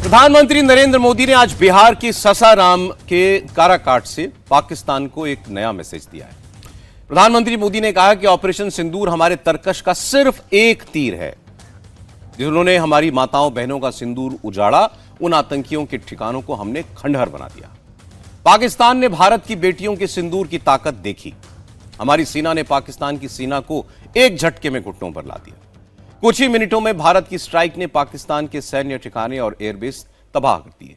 प्रधानमंत्री नरेंद्र मोदी ने आज बिहार की ससाराम के काराकाट से पाकिस्तान को एक नया मैसेज दिया है। प्रधानमंत्री मोदी ने कहा कि ऑपरेशन सिंदूर हमारे तरकश का सिर्फ एक तीर है, जिन्होंने हमारी माताओं बहनों का सिंदूर उजाड़ा। उन आतंकियों के ठिकानों को हमने खंडहर बना दिया। पाकिस्तान ने भारत की बेटियों के सिंदूर की ताकत देखी। हमारी सेना ने पाकिस्तान की सेना को एक झटके में घुटनों पर ला दिया। कुछ ही मिनटों में भारत की स्ट्राइक ने पाकिस्तान के सैन्य ठिकाने और एयरबेस तबाह कर दिए।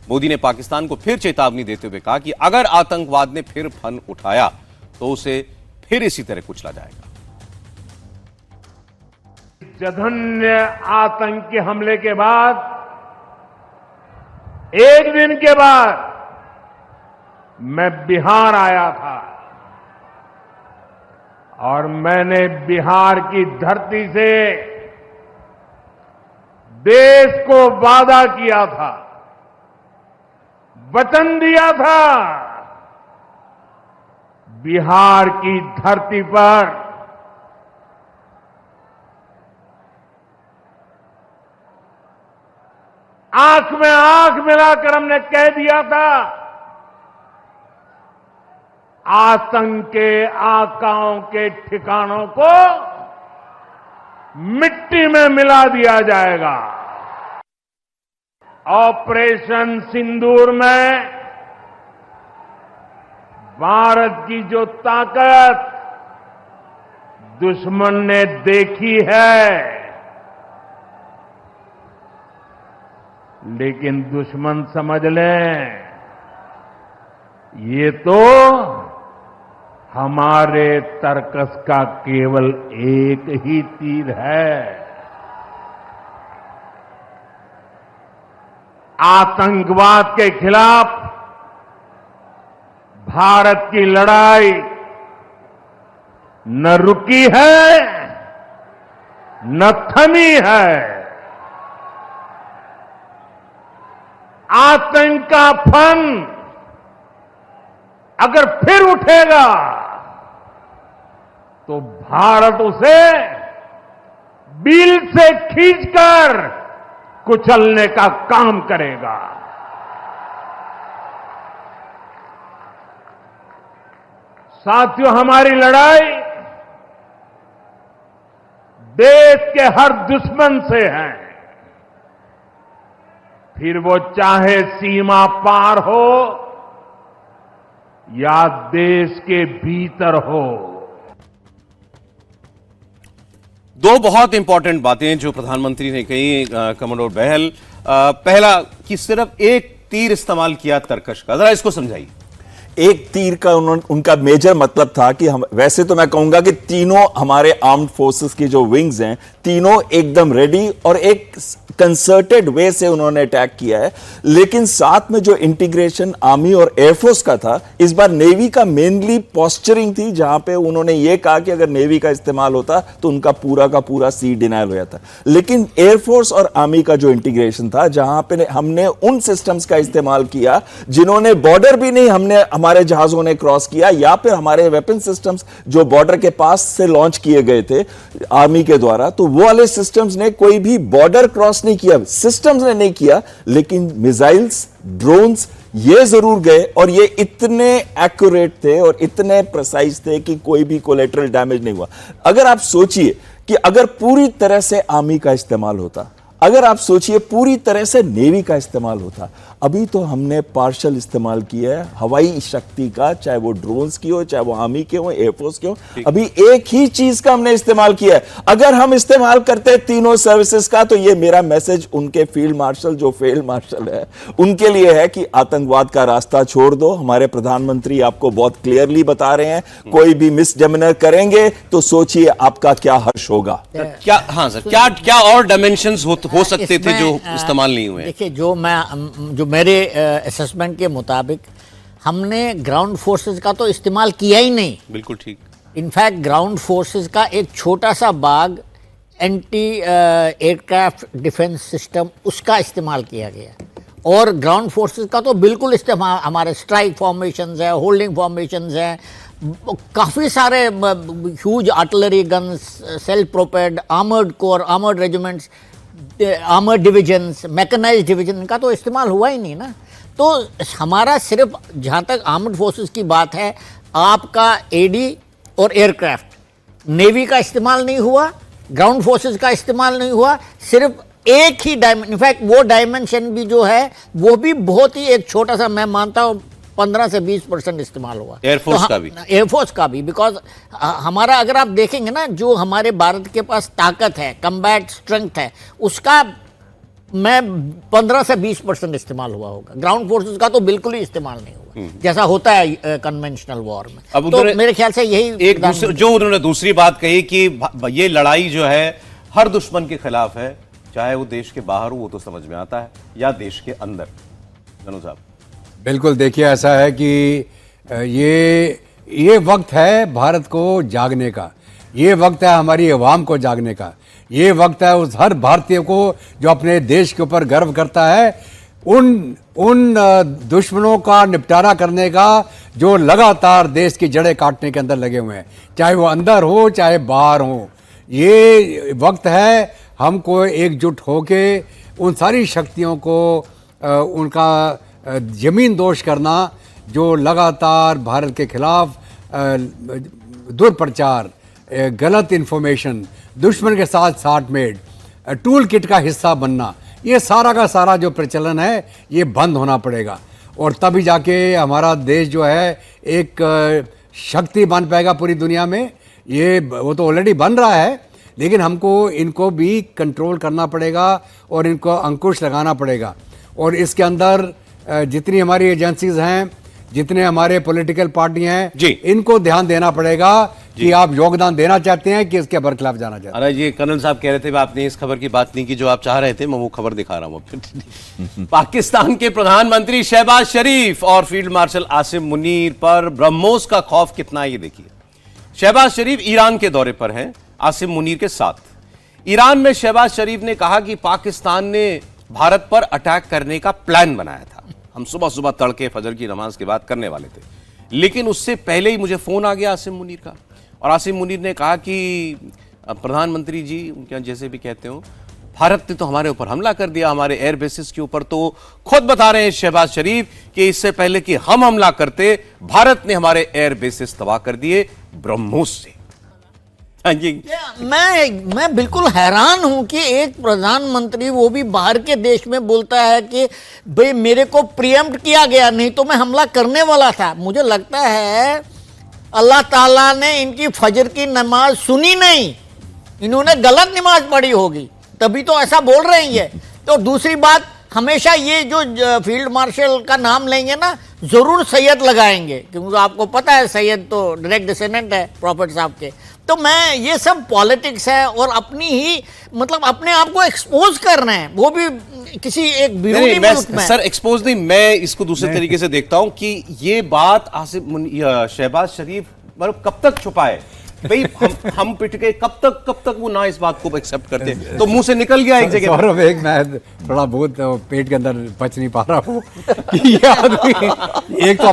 मोदी ने पाकिस्तान को फिर चेतावनी देते हुए कहा कि अगर आतंकवाद ने फिर फन उठाया तो उसे फिर इसी तरह कुचला जाएगा। जघन्य आतंकी हमले के बाद एक दिन के बाद मैं बिहार आया था और मैंने बिहार की धरती से देश को वादा किया था, वचन दिया था, बिहार की धरती पर आंख में आंख मिलाकर हमने कह दिया था, आतंक के आकाओं के ठिकानों को मिट्टी में मिला दिया जाएगा। ऑपरेशन सिंदूर में भारत की जो ताकत दुश्मन ने देखी है, लेकिन दुश्मन समझ लें ये तो हमारे तरकस का केवल एक ही तीर है। आतंकवाद के खिलाफ भारत की लड़ाई न रुकी है न थमी है। आतंक का फन अगर फिर उठेगा तो भारत उसे बिल से खींचकर कुचलने का काम करेगा। साथियों, हमारी लड़ाई देश के हर दुश्मन से है, फिर वो चाहे सीमा पार हो या देश के भीतर हो। दो बहुत इंपॉर्टेंट बातें जो प्रधानमंत्री ने कही कमोडोर बहल। पहला कि सिर्फ एक तीर इस्तेमाल किया तरकश का, जरा इसको समझाइए। एक तीर का उनका मेजर मतलब था कि हम, वैसे तो मैं कहूंगा कि तीनों हमारे आर्म्ड फोर्सेस की जो विंग्स हैं तीनों एकदम रेडी और एक कंसर्टेड वे से उन्होंने अटैक किया है। लेकिन साथ में जो इंटीग्रेशन आर्मी और एयरफोर्स का था, इस बार नेवी का मेनली पोस्चरिंग थी, जहां पे उन्होंने ये कहा कि अगर नेवी का इस्तेमाल होता तो उनका पूरा का पूरा सी डिनायल हो जाता। लेकिन एयरफोर्स और आर्मी का जो इंटीग्रेशन था, जहां पे हमने उन सिस्टम्स का इस्तेमाल किया जिन्होंने बॉर्डर भी नहीं हमने हमारे जहाजों ने क्रॉस किया, या फिर हमारे वेपन सिस्टम्स जो बॉर्डर के पास से लॉन्च किए गए थे आर्मी के द्वारा, तो वो वाले सिस्टम्स ने कोई भी बॉर्डर क्रॉस नहीं किया, सिस्टम्स ने नहीं किया। लेकिन मिसाइल्स, ड्रोन्स ये जरूर गए और ये इतने एक्यूरेट थे और इतने प्रिसाइज थे कि कोई भी कोलेटरल डैमेज नहीं हुआ। अगर आप सोचिए कि अगर पूरी तरह से आर्मी का इस्तेमाल होता, अगर आप सोचिए पूरी तरह से नेवी का इस्तेमाल होता, अभी तो हमने पार्शल इस्तेमाल किया है हवाई शक्ति का, चाहे वो ड्रोन्स की हो, चाहे वो आर्मी के हो, एयरफोर्स के हो, अभी एक ही चीज का हमने इस्तेमाल किया है। अगर हम इस्तेमाल करते तीनों सर्विसेज का, तो ये मेरा मैसेज उनके फील्ड मार्शल, जो फील्ड मार्शल है, उनके लिए है कि आतंकवाद का रास्ता छोड़ दो। हमारे प्रधानमंत्री आपको बहुत क्लियरली बता रहे हैं, कोई भी मिसजमनर करेंगे तो सोचिए आपका क्या हर्ष होगा। क्या, हाँ सर, क्या और डायमेंशंस हो सकते थे जो इस्तेमाल नहीं हुए? देखिए, जो मेरे असेसमेंट के मुताबिक हमने ग्राउंड फोर्सेस का तो इस्तेमाल किया ही नहीं। बिल्कुल ठीक। इनफैक्ट ग्राउंड फोर्सेस का एक छोटा सा बाग एंटी एयरक्राफ्ट डिफेंस सिस्टम, उसका इस्तेमाल किया गया। और ग्राउंड फोर्सेस का तो बिल्कुल इस्तेमाल, हमारे स्ट्राइक फॉर्मेशंस हैं, होल्डिंग फॉर्मेशंस हैं, काफ़ी सारे huge artillery guns, self propelled armoured corps, armoured regiments, armour divisions, mechanised division का तो इस्तेमाल हुआ ही नहीं ना। तो हमारा सिर्फ जहाँ तक आर्मड फोर्सेस की बात है, आपका एडी और एयरक्राफ्ट, नेवी का इस्तेमाल नहीं हुआ, ग्राउंड फोर्सेस का इस्तेमाल नहीं हुआ, सिर्फ एक ही डायमेंशन, इनफैक्ट वो डायमेंशन भी जो है वो भी बहुत ही एक छोटा सा, मैं मानता हूँ 15 से 20% इस्तेमाल हुआ। एयरफोर्स का भी, एयरफोर्स का भी, बिकॉज हमारा अगर आप देखेंगे ना, जो हमारे भारत के पास ताकत है, कम्बैट स्ट्रेंथ है, उसका मैं 15 से 20% इस्तेमाल हुआ होगा। ग्राउंड फोर्सेस का तो बिल्कुल ही इस्तेमाल नहीं हुआ, जैसा होता है कन्वेंशनल वॉर में। अब तो मेरे ख्याल से यही एक दूसरे, जो उन्होंने दूसरी बात कही कि ये लड़ाई जो है हर दुश्मन के खिलाफ है, चाहे वो देश के बाहर हो, वो तो समझ में आता है, या देश के अंदर। जनू साहब, बिल्कुल, देखिए ऐसा है कि ये वक्त है भारत को जागने का, ये वक्त है हमारी अवाम को जागने का, ये वक्त है उस हर भारतीय को जो अपने देश के ऊपर गर्व करता है, उन दुश्मनों का निपटारा करने का जो लगातार देश की जड़ें काटने के अंदर लगे हुए हैं, चाहे वो अंदर हो चाहे बाहर हो। ये वक्त है हमको एकजुट होके उन सारी शक्तियों को उनका जमीन दोष करना जो लगातार भारत के खिलाफ दुर्प्रचार, गलत इन्फॉर्मेशन, दुश्मन के साथ साठमेंट, टूल किट का हिस्सा बनना, ये सारा का सारा जो प्रचलन है ये बंद होना पड़ेगा। और तभी जाके हमारा देश जो है एक शक्ति बन पाएगा पूरी दुनिया में। ये वो तो ऑलरेडी बन रहा है, लेकिन हमको इनको भी कंट्रोल करना पड़ेगा और इनको अंकुश लगाना पड़ेगा। और इसके अंदर जितनी हमारी एजेंसीज हैं, जितने हमारे पॉलिटिकल पार्टी हैं जी, इनको ध्यान देना पड़ेगा कि आप योगदान देना चाहते हैं कि इसके बरखिलाफ जाना चाहते हैं। अरे ये कर्नल साहब कह रहे थे, आपने इस खबर की बात नहीं की जो आप चाह रहे थे, मैं वो खबर दिखा रहा हूं। पाकिस्तान के प्रधानमंत्री शहबाज शरीफ और फील्ड मार्शल आसिम मुनीर पर ब्रह्मोस का खौफ कितना है, ये देखिए। शहबाज शरीफ ईरान के दौरे पर हैं आसिम मुनीर के साथ। ईरान में शहबाज शरीफ ने कहा कि पाकिस्तान ने भारत पर अटैक करने का प्लान बनाया था, हम सुबह सुबह तड़के फजर की नमाज के बाद करने वाले थे, लेकिन उससे पहले ही मुझे फोन आ गया आसिम मुनीर का, और आसिम मुनीर ने कहा कि प्रधानमंत्री जी, उनके जैसे भी कहते हो, भारत ने तो हमारे ऊपर हमला कर दिया, हमारे एयर बेसिस के ऊपर। तो खुद बता रहे हैं शहबाज शरीफ कि इससे पहले कि हम हमला करते, भारत ने हमारे एयर बेसिस तबाह कर दिए ब्रह्मोस से। मैं बिल्कुल हैरान हूं कि एक प्रधानमंत्री, वो भी बाहर के देश में, बोलता है कि भाई मेरे को प्रीएम्प्ट किया गया, नहीं तो मैं हमला करने वाला था। मुझे लगता है अल्लाह ताला ने इनकी फजर की नमाज सुनी नहीं, इन्होंने गलत नमाज पढ़ी होगी, तभी तो ऐसा बोल रहे हैं ये। तो दूसरी बात, हमेशा ये जो फील्ड मार्शल का नाम लेंगे ना, जरूर सैयद लगाएंगे, क्योंकि आपको पता है सैयद तो डायरेक्ट डिसेंडेंट है प्रॉफिट साहब के। तो मैं, ये सब पॉलिटिक्स है और अपनी ही, मतलब अपने आप को एक्सपोज कर रहे हैं, वो भी किसी एक विरोधी मुल्क में। सर एक्सपोज नहीं, मैं इसको दूसरे तरीके से देखता हूं कि ये बात शहबाज शरीफ मतलब कब तक छुपाए भाई, हम पिट के कब तक वो ना इस बात को एक्सेप्ट करते, तो मुंह से निकल गया एक जगह। सौरभ, एक मैं थोड़ा बहुत पेट के अंदर पच नहीं पा रहा हूँ कि ये आदमी एक तो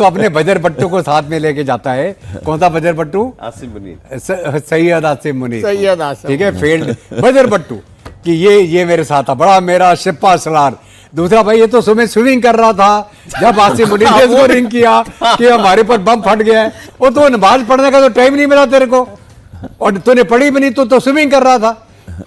अपने बजर बट्टू को साथ में लेके जाता है। कौन सा बजर बट्टू? आसिम मुनीर, सैयद आसिम मुनीर, सैयद आसिम, ठीक है, फील्ड बजर बट्टू, कि ये मेरे साथ था, बड़ा मेरा शिप्पा सलार। दूसरा भाई, ये तो सुबह स्विमिंग कर रहा था जब आसिम मुनीर ने इसको रिंग किया कि हमारे पर बम फट गया है। वो तो नमाज पढ़ने का तो टाइम नहीं मिला तेरे को, और तूने पढ़ी भी नहीं, तो स्विमिंग कर रहा था।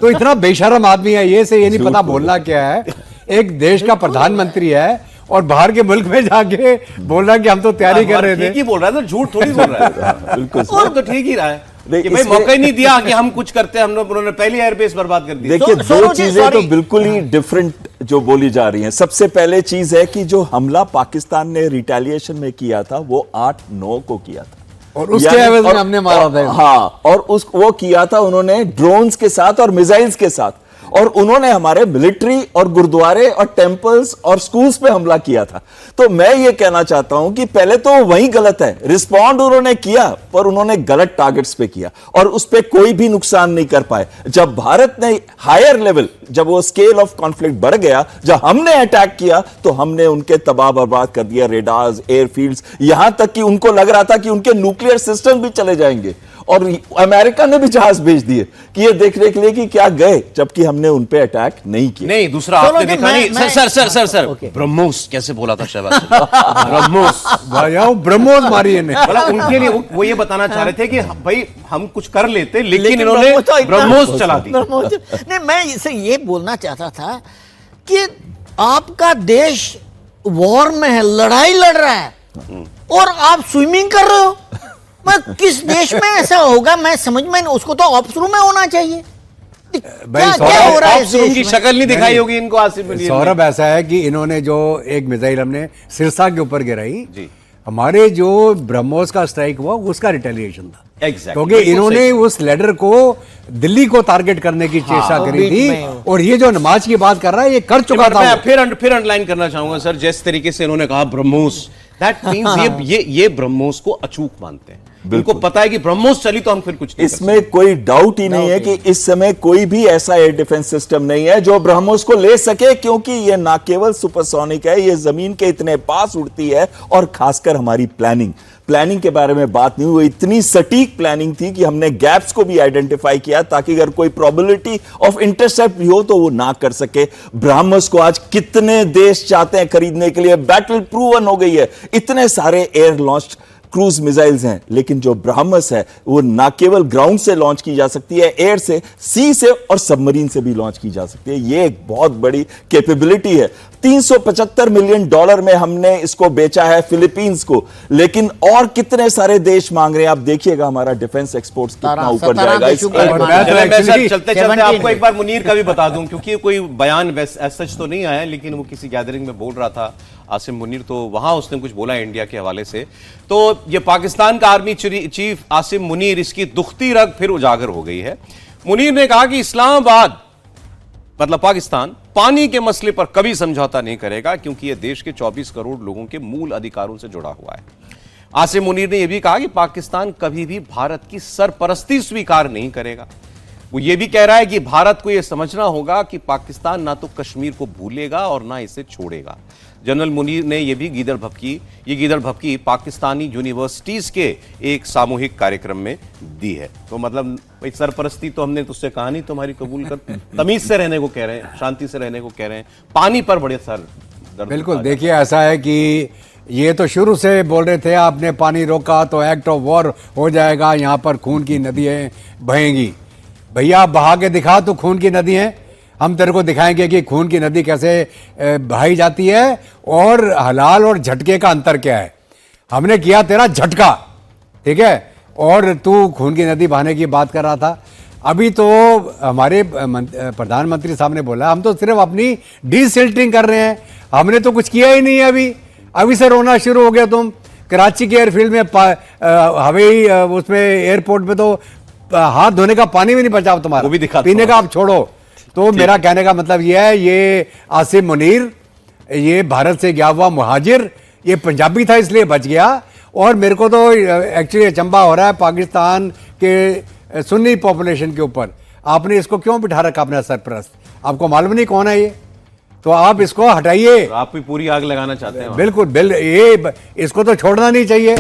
तो इतना बेशरम आदमी है ये, से ये नहीं पता बोलना क्या है। एक देश का प्रधानमंत्री है और बाहर के मुल्क में जाके बोल रहा है कि हम तो तैयारी कर रहे थे। ठीक ही बोल रहा है, तो झूठ थोड़ी बोल रहा है। बिल्कुल, और तो ठीक ही रहा है कि भाई मौका ही नहीं दिया कि हम कुछ करते हैं, उन्होंने पहली एयरबेस बर्बाद कर दी। देखिए, दो चीजें तो बिल्कुल ही डिफरेंट जो बोली जा रही हैं। सबसे पहले चीज है कि जो हमला पाकिस्तान ने रिटेलिएशन में किया था वो 8/9 को किया था, और उसके एवज में हमने मारा था। हाँ, और वो किया था उन्होंने ड्रोन्स के साथ और मिसाइल्स के साथ, और उन्होंने हमारे मिलिट्री और गुरुद्वारे और टेंपल्स और स्कूल्स पे हमला किया था। तो मैं ये कहना चाहता हूं कि पहले तो वही गलत है, रिस्पॉन्ड उन्होंने किया पर उन्होंने गलत टारगेट्स पे किया और उस पे कोई भी नुकसान नहीं कर पाए। जब भारत ने हायर लेवल, जब वो स्केल ऑफ कॉन्फ्लिक्ट बढ़ गया, जब हमने अटैक किया तो हमने उनके तबाह बर्बाद कर दिया, रेडार्स, एयरफील्ड्स, यहां तक कि उनको लग रहा था कि उनके न्यूक्लियर सिस्टम भी चले जाएंगे। और अमेरिका ने भी जहाज भेज दिए कि ये देखने के लिए कि क्या गए, जबकि हमने उन पे अटैक नहीं किया। नहीं, दूसरा चलो आपने जी, देखा नहीं। मैं- सर ओके। ब्रह्मोस कैसे बोला था शहबाज ब्रह्मोस। भाई आओ, ब्रह्मोस मारी इन्हें। मतलब उनके लिए वो ये बताना चाह रहे थे कि भाई हम कुछ कर लेते, लेकिन लेकिन इन्होंने ब्रह्मोस तो इतना- ब्रह्मोस चला दी। नहीं, मैं इसे ये बोलना चाहता था कि आपका देश वॉर में है, लड़ाई लड़ रहा है और आप स्विमिंग कर रहे हो। मैं किस देश में ऐसा होगा, मैं समझ में नहीं। उसको तो ऑप्शरू में होना चाहिए। क्या सौरभ, हो रहा है आप इस उनकी देश में? शक्ल नहीं दिखाई होगी इनको आसिफ मुनीर ने। सौरभ, ऐसा है कि इन्होंने जो एक मिसाइल हमने सिरसा के ऊपर गिराई, जी। हमारे जो ब्रह्मोस का स्ट्राइक हुआ उसका रिटेलिएशन था। Exactly, क्योंकि बिल्कुल इन्होंने सही। उस लेडर को दिल्ली को टारगेट करने की चेष्टा वो करी बीच थी, में और ये जो नमाज की बात कर रहा है ये कर चुका था मैं वो। फिर अंडरलाइन करना चाहूंगा सर, जिस तरीके से इन्होंने कहा ब्रह्मोस, दैट मींस ये ब्रह्मोस को अचूक मानते हैं। इनको पता है कि ब्रह्मोस चली तो हम फिर कुछ नहीं कर इसमें कोई डाउट ही नहीं है कि इस समय कोई भी ऐसा एयर डिफेंस सिस्टम नहीं है जो ब्रह्मोस को ले सके, क्योंकि ये ना केवल सुपरसोनिक है, ये जमीन के इतने पास उड़ती है। और खासकर हमारी प्लानिंग के बारे में बात नहीं हुई, इतनी सटीक प्लानिंग थी कि हमने गैप्स को भी आइडेंटिफाई किया ताकि अगर कोई प्रोबेबिलिटी ऑफ इंटरसेप्ट भी हो तो वो ना कर सके। ब्रह्मोस को आज कितने देश चाहते हैं खरीदने के लिए, बैटल प्रूवन हो गई है। इतने सारे एयर लॉन्च क्रूज मिसाइल्स हैं, लेकिन जो ब्रह्मोस है वो ना केवल ग्राउंड से लॉन्च की जा सकती है, एयर से, सी से और सबमरीन से भी लॉन्च की जा सकती है। ये एक बहुत बड़ी कैपेबिलिटी है। $375 मिलियन में हमने इसको बेचा है फिलीपींस को, लेकिन और कितने सारे देश मांग रहे हैं। आप देखिएगा हमारा डिफेंस एक्सपोर्ट्स कितना ऊपर 17 जाएगा देशों को एक मैं बार। तो मैं सर actually चलते 17 आपको एक बार मुनीर का भी बता दूं, क्योंकि कोई बयान सच तो नहीं आया, लेकिन वो किसी गैदरिंग में बोल रहा था आसिम मुनीर, तो वहां उसने कुछ बोला इंडिया के हवाले से। तो ये पाकिस्तान का आर्मी चीफ आसिम मुनीर, इसकी दुखती रग फिर उजागर हो गई है। मुनीर ने कहा कि इस्लामाबाद मतलब पाकिस्तान पानी के मसले पर कभी समझौता नहीं करेगा, क्योंकि यह देश के 24 करोड़ लोगों के मूल अधिकारों से जुड़ा हुआ है। आसिम मुनीर ने यह भी कहा कि पाकिस्तान कभी भी भारत की सरपरस्ती स्वीकार नहीं करेगा। वो ये भी कह रहा है कि भारत को यह समझना होगा कि पाकिस्तान ना तो कश्मीर को भूलेगा और ना इसे छोड़ेगा। जनरल मुनीर ने यह भी गीदड़ भपकी पाकिस्तानी यूनिवर्सिटीज के एक सामूहिक कार्यक्रम में दी है। तो मतलब भाई सरपरस्ती तो हमने तुझसे कहा नहीं, तुम्हारी कबूल कर, तमीज से रहने को कह रहे हैं, शांति से रहने को कह रहे हैं, पानी पर बड़े सर दर्द। बिल्कुल, देखिए ऐसा है कि ये तो शुरू से बोल रहे थे आपने पानी रोका तो एक्ट ऑफ वॉर हो जाएगा, यहाँ पर खून की नदियाँ बहेंगी। भैया बहा के दिखा तो खून की नदी है, हम तेरे को दिखाएंगे कि खून की नदी कैसे बहाई जाती है और हलाल और झटके का अंतर क्या है। हमने किया तेरा झटका, ठीक है, और तू खून की नदी बहाने की बात कर रहा था। अभी तो हमारे प्रधानमंत्री साहब ने बोला हम तो सिर्फ अपनी डीसिल्टिंग कर रहे हैं, हमने तो कुछ किया ही नहीं है। अभी से रोना शुरू हो गया तुम। कराची के एयरफील्ड में हवाई उसमें एयरपोर्ट में तो हाथ धोने का पानी भी नहीं बचा तुम्हारा, वो भी दिखाता पीने हूं। का आप छोड़ो। तो मेरा कहने का मतलब यह है, ये आसिम मुनीर, ये भारत से गया हुआ मुहाजिर, ये पंजाबी था इसलिए बच गया। और मेरे को तो एक्चुअली अचंभा हो रहा है पाकिस्तान के सुन्नी पॉपुलेशन के ऊपर, आपने इसको क्यों बिठा रखा अपना सरपरस्त? आपको मालूम नहीं कौन है ये? तो आप इसको हटाइए। आप भी पूरी आग लगाना चाहते हैं। बिल्कुल इसको तो छोड़ना नहीं चाहिए।